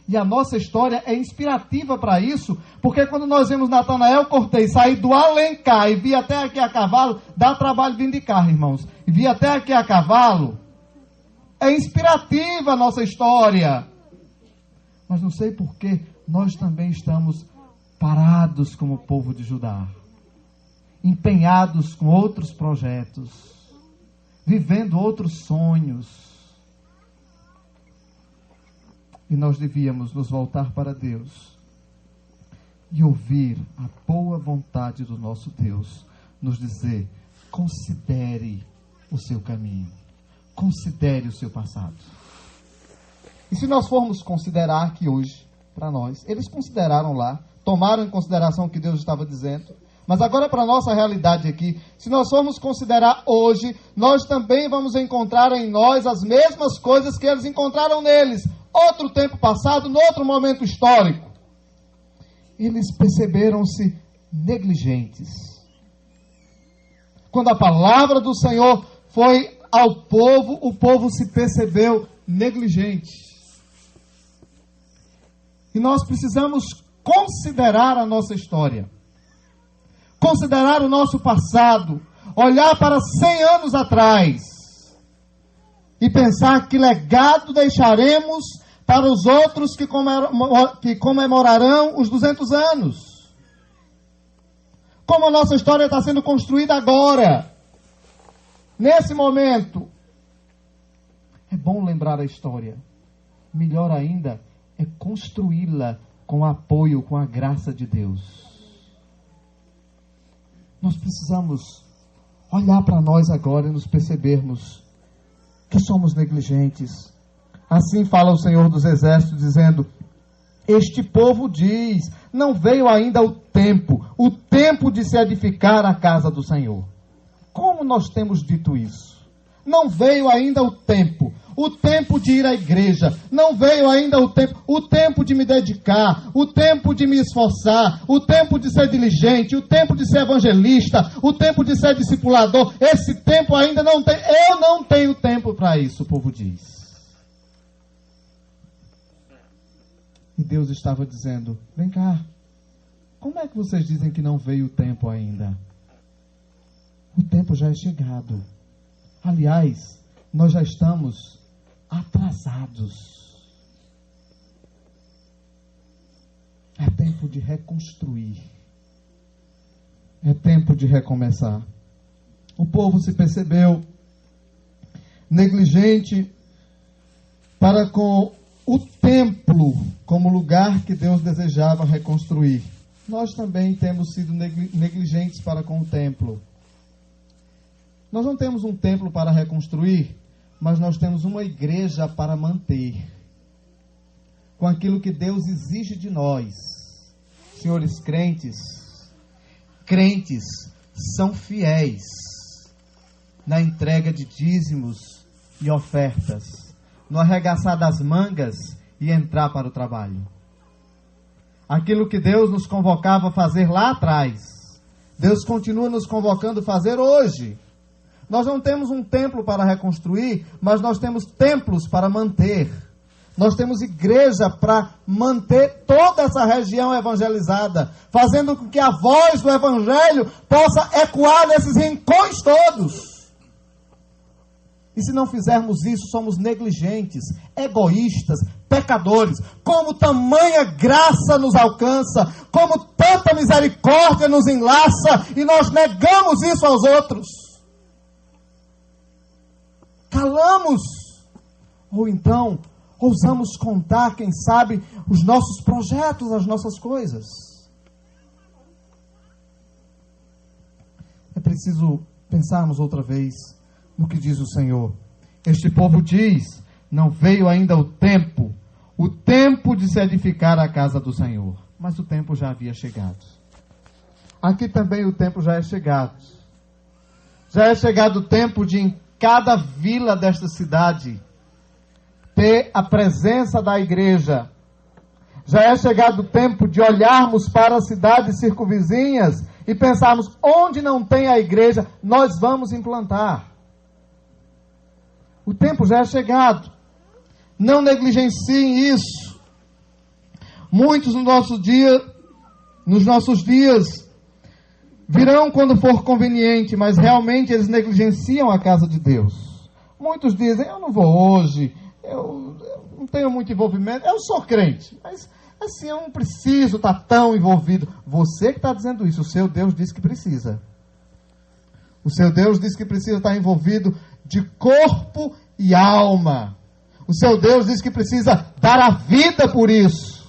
E a nossa história é inspirativa para isso, porque quando nós vemos Natanael Cortez sair do Alencar e vir até aqui a cavalo, dá trabalho vir de carro, irmãos. E vir até aqui a cavalo, é inspirativa a nossa história. Mas não sei por que nós também estamos parados como o povo de Judá, empenhados com outros projetos, vivendo outros sonhos. E nós devíamos nos voltar para Deus e ouvir a boa vontade do nosso Deus nos dizer: considere o seu caminho, considere o seu passado. E se nós formos considerar aqui hoje, para nós, eles consideraram lá, tomaram em consideração o que Deus estava dizendo, mas agora para a nossa realidade aqui, se nós formos considerar hoje, nós também vamos encontrar em nós as mesmas coisas que eles encontraram neles, outro tempo passado, no outro momento histórico. Eles perceberam-se negligentes. Quando a palavra do Senhor foi ao povo, o povo se percebeu negligente. E nós precisamos considerar a nossa história, considerar o nosso passado, olhar para 100 anos atrás e pensar que legado deixaremos para os outros que comemorarão os 200 anos. Como a nossa história está sendo construída agora, nesse momento. É bom lembrar a história. Melhor ainda é construí-la com o apoio, com a graça de Deus. Nós precisamos olhar para nós agora e nos percebermos que somos negligentes. Assim fala o Senhor dos Exércitos, dizendo: este povo diz, não veio ainda o tempo de se edificar a casa do Senhor. Como nós temos dito isso? Não veio ainda o tempo o tempo de ir à igreja, não veio ainda o tempo de me dedicar, o tempo de me esforçar, o tempo de ser diligente, o tempo de ser evangelista, o tempo de ser discipulador. Esse tempo ainda não tem, eu não tenho tempo para isso, o povo diz. E Deus estava dizendo, vem cá, como é que vocês dizem que não veio o tempo ainda? O tempo já é chegado. Aliás, nós já estamos atrasados. É tempo de reconstruir. É tempo de recomeçar. O povo se percebeu negligente para com o templo como lugar que Deus desejava reconstruir. Nós também temos sido negligentes para com o templo. Nós não temos um templo para reconstruir, mas nós temos uma igreja para manter. Com aquilo que Deus exige de nós. Senhores crentes são fiéis na entrega de dízimos e ofertas, no arregaçar das mangas e entrar para o trabalho. Aquilo que Deus nos convocava a fazer lá atrás, Deus continua nos convocando a fazer hoje. Nós não temos um templo para reconstruir, mas nós temos templos para manter. Nós temos igreja para manter toda essa região evangelizada, fazendo com que a voz do evangelho possa ecoar nesses rincões todos. E se não fizermos isso, somos negligentes, egoístas, pecadores. Como tamanha graça nos alcança, como tanta misericórdia nos enlaça, e nós negamos isso aos outros. Calamos, ou então ousamos contar, quem sabe, os nossos projetos, as nossas coisas. É preciso pensarmos outra vez no que diz o Senhor. Este povo diz, não veio ainda o tempo de se edificar a casa do Senhor. Mas o tempo já havia chegado. Aqui também o tempo já é chegado. Já é chegado o tempo de, em cada vila desta cidade, ter a presença da igreja. Já é chegado o tempo de olharmos para as cidades circunvizinhas e pensarmos, onde não tem a igreja, nós vamos implantar. O tempo já é chegado. Não negligenciem isso. Muitos nos nossos dias, virão quando for conveniente, mas realmente eles negligenciam a casa de Deus. Muitos dizem, eu não vou hoje, eu não tenho muito envolvimento, eu sou crente, mas assim, eu não preciso estar tão envolvido. Você que está dizendo isso, o seu Deus diz que precisa. O seu Deus diz que precisa estar envolvido de corpo e alma. O seu Deus diz que precisa dar a vida por isso.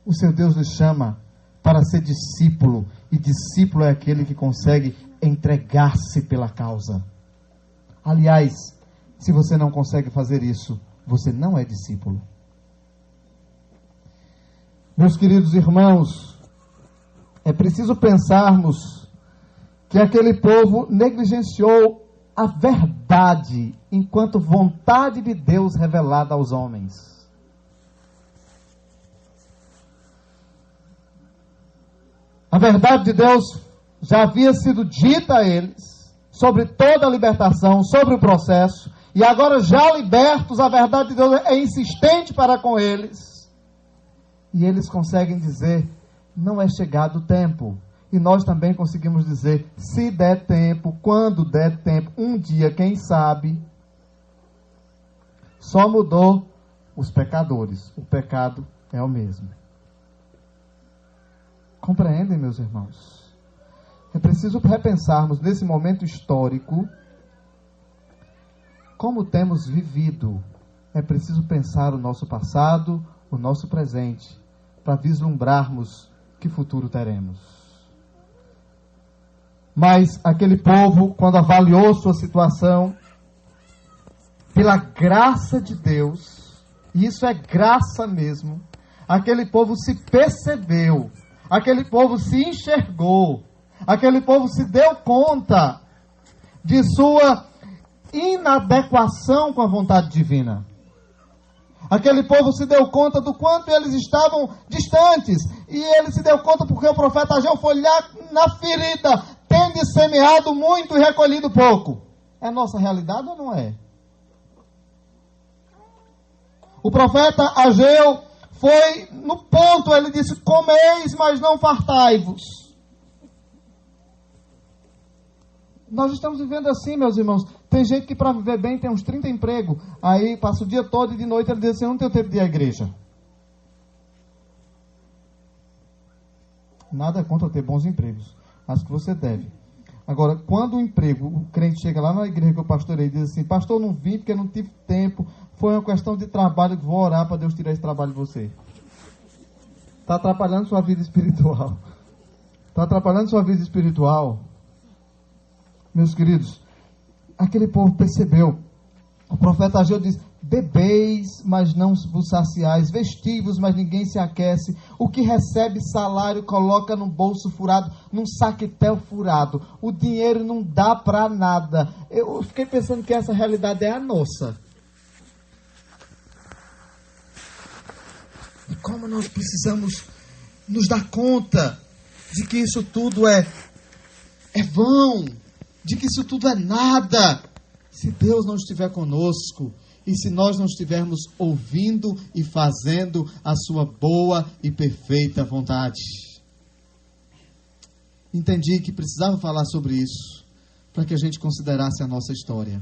O seu Deus lhe chama para ser discípulo, e discípulo é aquele que consegue entregar-se pela causa. Aliás, se você não consegue fazer isso, você não é discípulo. Meus queridos irmãos, é preciso pensarmos que aquele povo negligenciou a verdade enquanto vontade de Deus revelada aos homens. A verdade de Deus já havia sido dita a eles, sobre toda a libertação, sobre o processo, e agora já libertos, a verdade de Deus é insistente para com eles. E eles conseguem dizer, não é chegado o tempo. E nós também conseguimos dizer, se der tempo, quando der tempo, um dia, quem sabe. Só mudou os pecadores. O pecado é o mesmo. Compreendem, meus irmãos? É preciso repensarmos nesse momento histórico como temos vivido. É preciso pensar o nosso passado, o nosso presente, para vislumbrarmos que futuro teremos. Mas aquele povo, quando avaliou sua situação, pela graça de Deus, e isso é graça mesmo, aquele povo se percebeu, aquele povo se enxergou, aquele povo se deu conta de sua inadequação com a vontade divina. Aquele povo se deu conta do quanto eles estavam distantes. E ele se deu conta porque o profeta Ageu foi lá na ferida, tendo semeado muito e recolhido pouco. É nossa realidade ou não é? O profeta Ageu foi no ponto, ele disse: comeis, mas não fartai-vos. Nós estamos vivendo assim, meus irmãos. Tem gente que para viver bem tem uns 30 empregos. Aí passa o dia todo e de noite ele diz assim: eu não tenho tempo de ir à igreja. Nada contra ter bons empregos. Acho que você deve. Agora, quando o crente chega lá na igreja que eu pastorei e diz assim: pastor, não vim porque não tive tempo. Foi uma questão de trabalho, vou orar para Deus tirar esse trabalho de você. Está atrapalhando sua vida espiritual. Está atrapalhando sua vida espiritual. Meus queridos, aquele povo percebeu. O profeta Ageu diz: bebeis, mas não vos saciais, vestivos, mas ninguém se aquece. O que recebe salário coloca num bolso furado, num saquetel furado. O dinheiro não dá para nada. Eu fiquei pensando que essa realidade é a nossa. E como nós precisamos nos dar conta de que isso tudo é vão, de que isso tudo é nada, se Deus não estiver conosco e se nós não estivermos ouvindo e fazendo a sua boa e perfeita vontade. Entendi que precisava falar sobre isso para que a gente considerasse a nossa história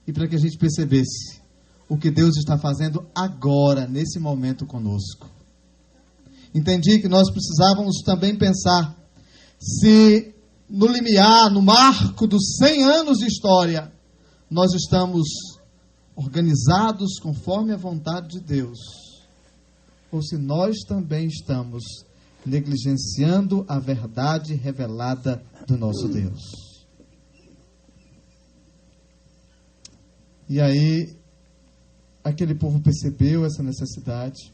e para que a gente percebesse o que Deus está fazendo agora, nesse momento conosco. Entendi que nós precisávamos também pensar se no limiar, no marco dos 100 anos de história, nós estamos organizados conforme a vontade de Deus, ou se nós também estamos negligenciando a verdade revelada do nosso Deus. E aí, aquele povo percebeu essa necessidade,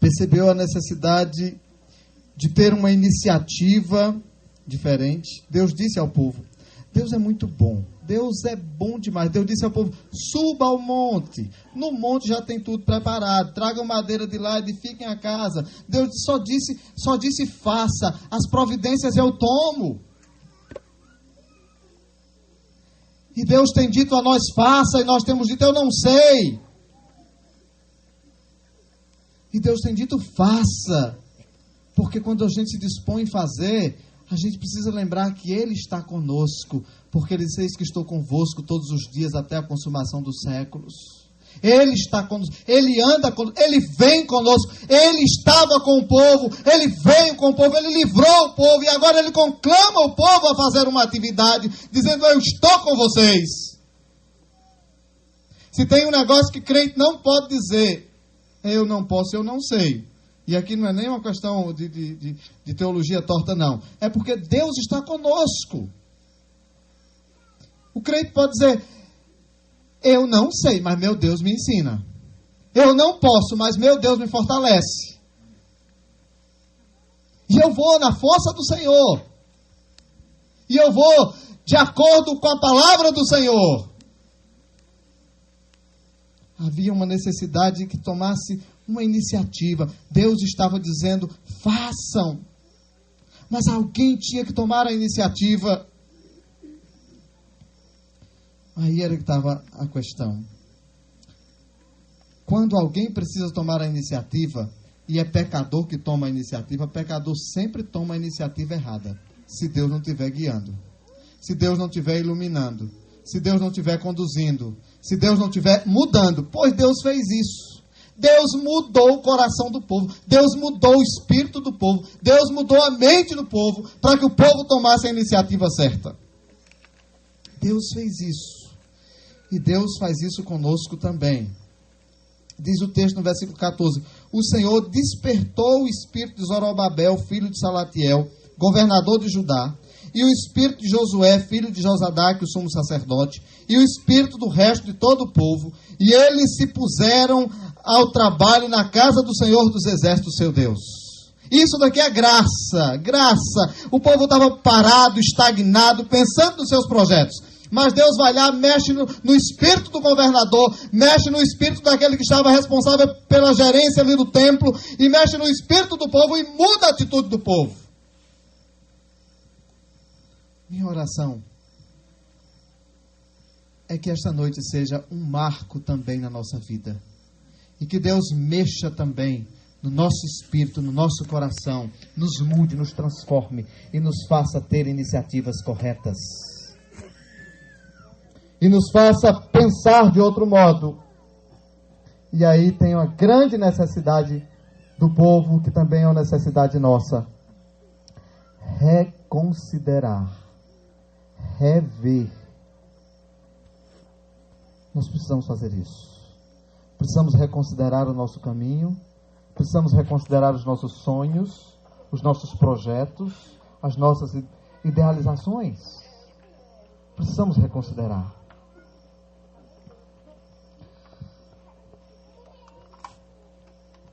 percebeu a necessidade de ter uma iniciativa diferente. Deus disse ao povo: Deus é muito bom, Deus é bom demais. Deus disse ao povo: suba ao monte, no monte já tem tudo preparado, tragam madeira de lá, edifiquem a casa. Deus só disse faça, as providências eu tomo. E Deus tem dito a nós faça, e nós temos dito eu não sei. E Deus tem dito faça, porque quando a gente se dispõe a fazer, a gente precisa lembrar que Ele está conosco, porque Ele diz que estou convosco todos os dias até a consumação dos séculos. Ele está conosco, Ele anda conosco, Ele vem conosco, Ele estava com o povo, Ele veio com o povo, Ele livrou o povo, e agora Ele conclama o povo a fazer uma atividade, dizendo: eu estou com vocês. Se tem um negócio que crente não pode dizer: eu não posso, eu não sei. E aqui não é nem uma questão de teologia torta, não. É porque Deus está conosco. O crente pode dizer: eu não sei, mas meu Deus me ensina. Eu não posso, mas meu Deus me fortalece. E eu vou na força do Senhor. E eu vou de acordo com a palavra do Senhor. Havia uma necessidade que tomasse uma iniciativa. Deus estava dizendo: façam. Mas alguém tinha que tomar a iniciativa. Aí era que estava a questão. Quando alguém precisa tomar a iniciativa, e é pecador que toma a iniciativa, pecador sempre toma a iniciativa errada, se Deus não estiver guiando, se Deus não estiver iluminando, se Deus não estiver conduzindo, se Deus não estiver mudando. Pois Deus fez isso. Deus mudou o coração do povo, Deus mudou o espírito do povo, Deus mudou a mente do povo, para que o povo tomasse a iniciativa certa. Deus fez isso. E Deus faz isso conosco também. Diz o texto no versículo 14: o Senhor despertou o espírito de Zorobabel, filho de Salatiel, governador de Judá, e o espírito de Josué, filho de Josadaque, o sumo sacerdote, e o espírito do resto de todo o povo, e eles se puseram ao trabalho na casa do Senhor dos Exércitos, seu Deus. Isso daqui é graça, graça. O povo estava parado, estagnado, pensando nos seus projetos. mas Deus vai lá, mexe no espírito do governador, mexe no espírito daquele que estava responsável pela gerência ali do templo, e mexe no espírito do povo e muda a atitude do povo. Minha oração é que esta noite seja um marco também na nossa vida. E que Deus mexa também no nosso espírito, no nosso coração, nos mude, nos transforme e nos faça ter iniciativas corretas. E nos faça pensar de outro modo. E aí tem uma grande necessidade do povo, que também é uma necessidade nossa. Reconsiderar. Rever. Nós precisamos fazer isso. Precisamos reconsiderar o nosso caminho, precisamos reconsiderar os nossos sonhos, os nossos projetos, as nossas idealizações. Precisamos reconsiderar.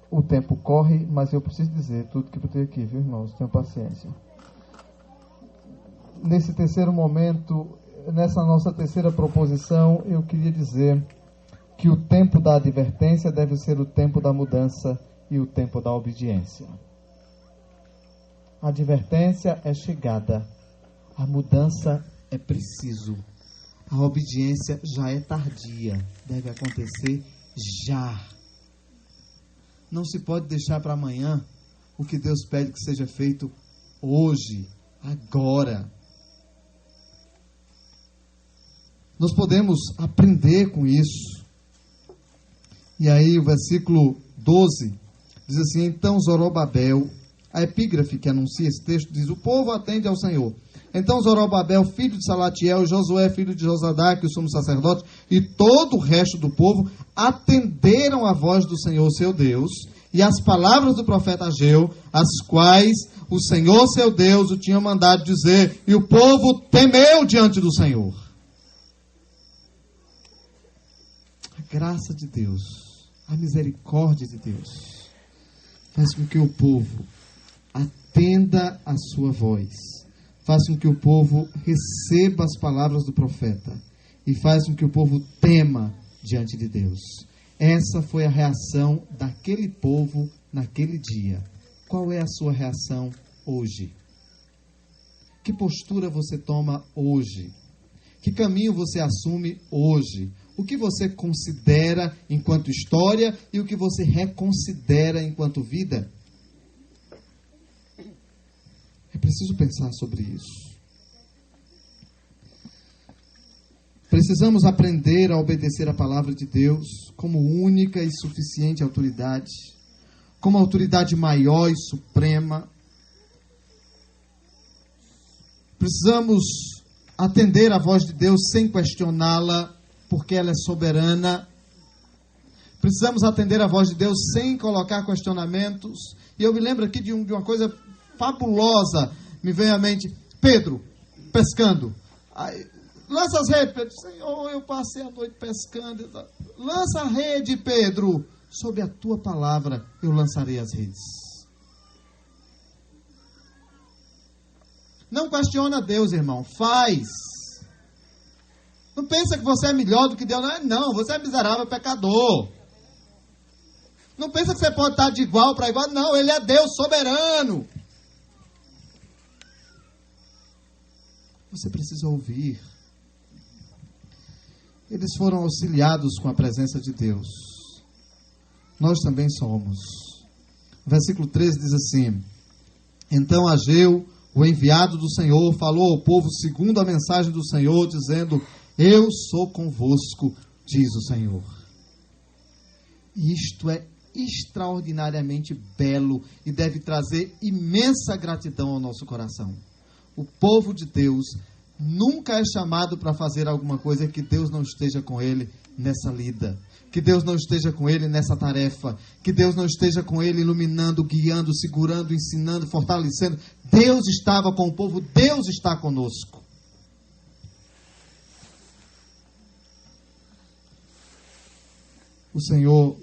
O tempo corre, mas eu preciso dizer tudo que eu tenho aqui, viu, irmãos? Tenham paciência. Nesse terceiro momento, nessa nossa terceira proposição, eu queria dizer que o tempo da advertência deve ser o tempo da mudança e o tempo da obediência. A advertência é chegada, a mudança é preciso, a obediência já é tardia, deve acontecer já. Não se pode deixar para amanhã o que Deus pede que seja feito hoje, agora. Nós podemos aprender com isso. E aí o versículo 12 diz assim: então Zorobabel, a epígrafe que anuncia esse texto diz: o povo atende ao Senhor. Então Zorobabel, filho de Salatiel, Josué, filho de Josadaque, o sumo sacerdote, e todo o resto do povo atenderam a voz do Senhor seu Deus e as palavras do profeta Ageu, as quais o Senhor seu Deus o tinha mandado dizer, e o povo temeu diante do Senhor. A graça de Deus, a misericórdia de Deus faz com que o povo atenda a sua voz, faz com que o povo receba as palavras do profeta e faz com que o povo tema diante de Deus. Essa foi a reação daquele povo naquele dia. Qual é a sua reação hoje? Que postura você toma hoje? Que caminho você assume hoje? O que você considera enquanto história e o que você reconsidera enquanto vida? É preciso pensar sobre isso. Precisamos aprender a obedecer a palavra de Deus como única e suficiente autoridade, como autoridade maior e suprema. Precisamos atender a voz de Deus sem questioná-la, porque ela é soberana. Precisamos atender a voz de Deus sem colocar questionamentos. E eu me lembro aqui de uma coisa fabulosa, me veio à mente. Pedro, pescando. Aí, lança as redes, Pedro. Senhor, eu passei a noite pescando. Lança a rede, Pedro. Sob a tua palavra eu lançarei as redes. Não questiona Deus, irmão. Faz. Não pensa que você é melhor do que Deus. Não, você é miserável pecador. Não pensa que você pode estar de igual para igual. Não, Ele é Deus soberano. Você precisa ouvir. Eles foram auxiliados com a presença de Deus. Nós também somos. O versículo 13 diz assim: então Ageu, o enviado do Senhor, falou ao povo segundo a mensagem do Senhor, dizendo: eu sou convosco, diz o Senhor. E isto é extraordinariamente belo e deve trazer imensa gratidão ao nosso coração. O povo de Deus nunca é chamado para fazer alguma coisa que Deus não esteja com ele nessa lida, que Deus não esteja com ele nessa tarefa, que Deus não esteja com ele iluminando, guiando, segurando, ensinando, fortalecendo. Deus estava com o povo, Deus está conosco. O Senhor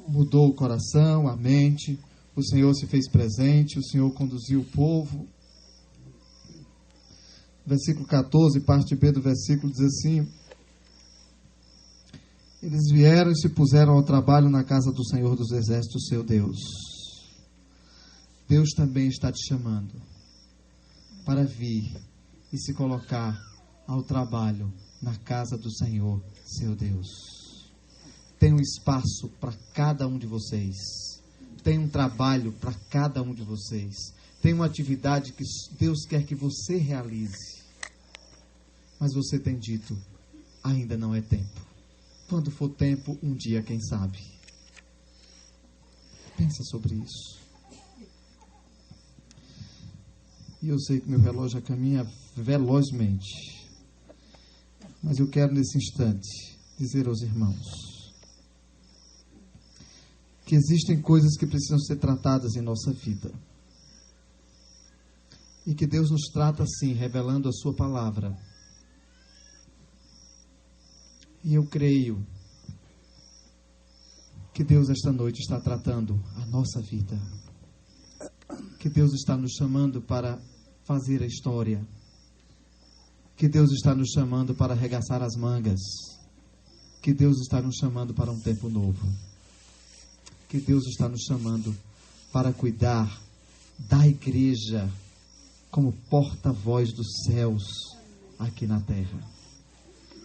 mudou o coração, a mente, o Senhor se fez presente, o Senhor conduziu o povo. versículo 14, parte B do versículo, diz assim: eles vieram e se puseram ao trabalho na casa do Senhor dos Exércitos, seu Deus. Deus também está te chamando para vir e se colocar ao trabalho na casa do Senhor, seu Deus. Tem um espaço para cada um de vocês. Tem um trabalho para cada um de vocês. Tem uma atividade que Deus quer que você realize. Mas você tem dito, ainda não é tempo. Quando for tempo, um dia, quem sabe. Pensa sobre isso. E eu sei que meu relógio já caminha velozmente. Mas eu quero, nesse instante, dizer aos irmãos que existem coisas que precisam ser tratadas em nossa vida. E que Deus nos trata assim, revelando a sua palavra. E eu creio que Deus esta noite está tratando a nossa vida. Que Deus está nos chamando para fazer a história. Que Deus está nos chamando para arregaçar as mangas. Que Deus está nos chamando para um tempo novo. Que Deus está nos chamando para cuidar da igreja como porta-voz dos céus aqui na terra.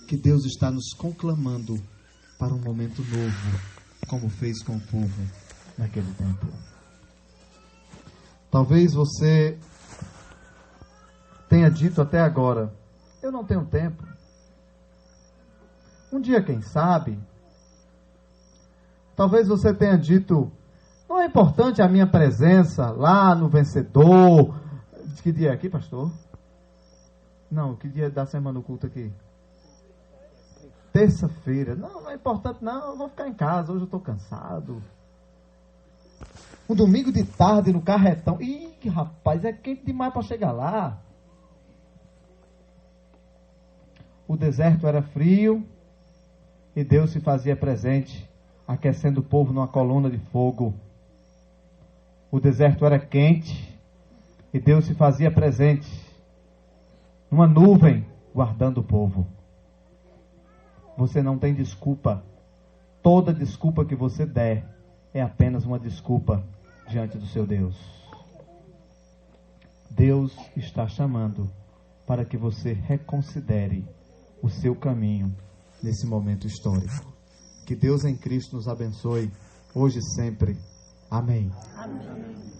Que Deus está nos conclamando para um momento novo, como fez com o povo naquele tempo. Talvez você tenha dito até agora: eu não tenho tempo. Um dia, quem sabe? Talvez você tenha dito: não é importante a minha presença lá no Vencedor. Que dia é aqui, pastor? Não, que dia da semana do culto aqui? Terça-feira. Não é importante não, eu vou ficar em casa, hoje eu estou cansado. Um domingo de tarde no carretão. Ih, rapaz, é quente demais para chegar lá. O deserto era frio e Deus se fazia presente, aquecendo o povo numa coluna de fogo. O deserto era quente e Deus se fazia presente numa nuvem, guardando o povo. Você não tem desculpa. Toda desculpa que você der é apenas uma desculpa diante do seu Deus. Deus está chamando para que você reconsidere o seu caminho nesse momento histórico. Que Deus em Cristo nos abençoe hoje e sempre. Amém. Amém.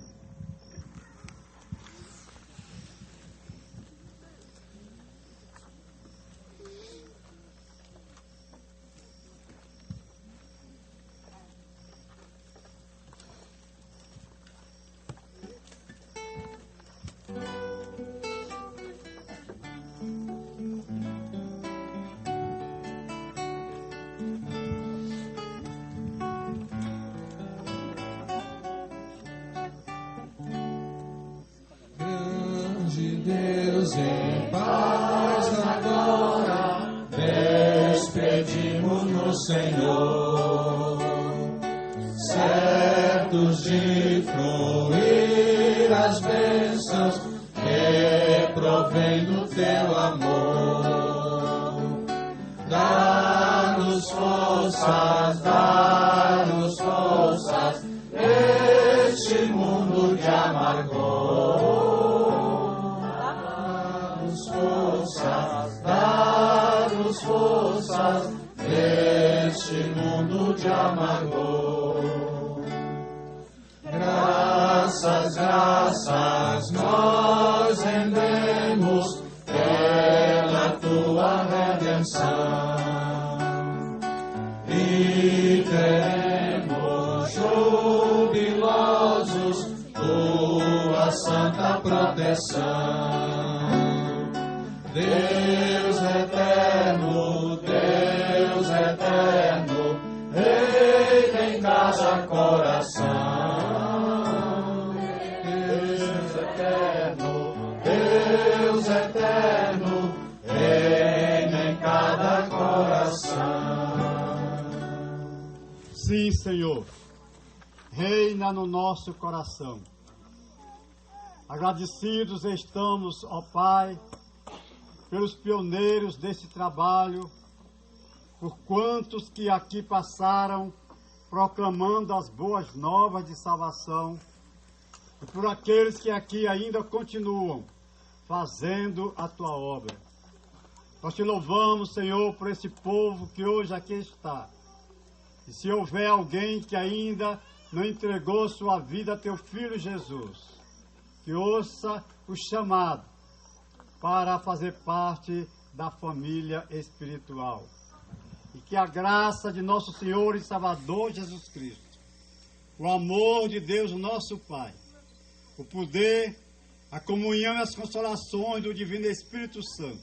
Deus em paz agora, despedimos no Senhor, certos de fluir as bênçãos que provém do teu amor. Dá-nos forças, este mundo de amargor. Dá-nos forças neste mundo de amargor. Graças nós rendemos pela tua redenção e teremos jubilosos tua santa proteção. Deus eterno, reina em cada coração. Deus eterno, reina em cada coração. Sim, Senhor, reina no nosso coração. Agradecidos estamos, ó Pai, pelos pioneiros desse trabalho, por quantos que aqui passaram proclamando as boas novas de salvação, e por aqueles que aqui ainda continuam fazendo a tua obra. Nós te louvamos, Senhor, por esse povo que hoje aqui está. E se houver alguém que ainda não entregou sua vida a teu Filho Jesus, que ouça o chamado para fazer parte da família espiritual. E que a graça de nosso Senhor e Salvador Jesus Cristo, o amor de Deus, o nosso Pai, o poder, a comunhão e as consolações do Divino Espírito Santo,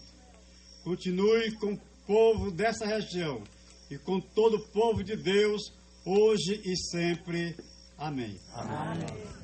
continue com o povo dessa região e com todo o povo de Deus, hoje e sempre. Amém. Amém.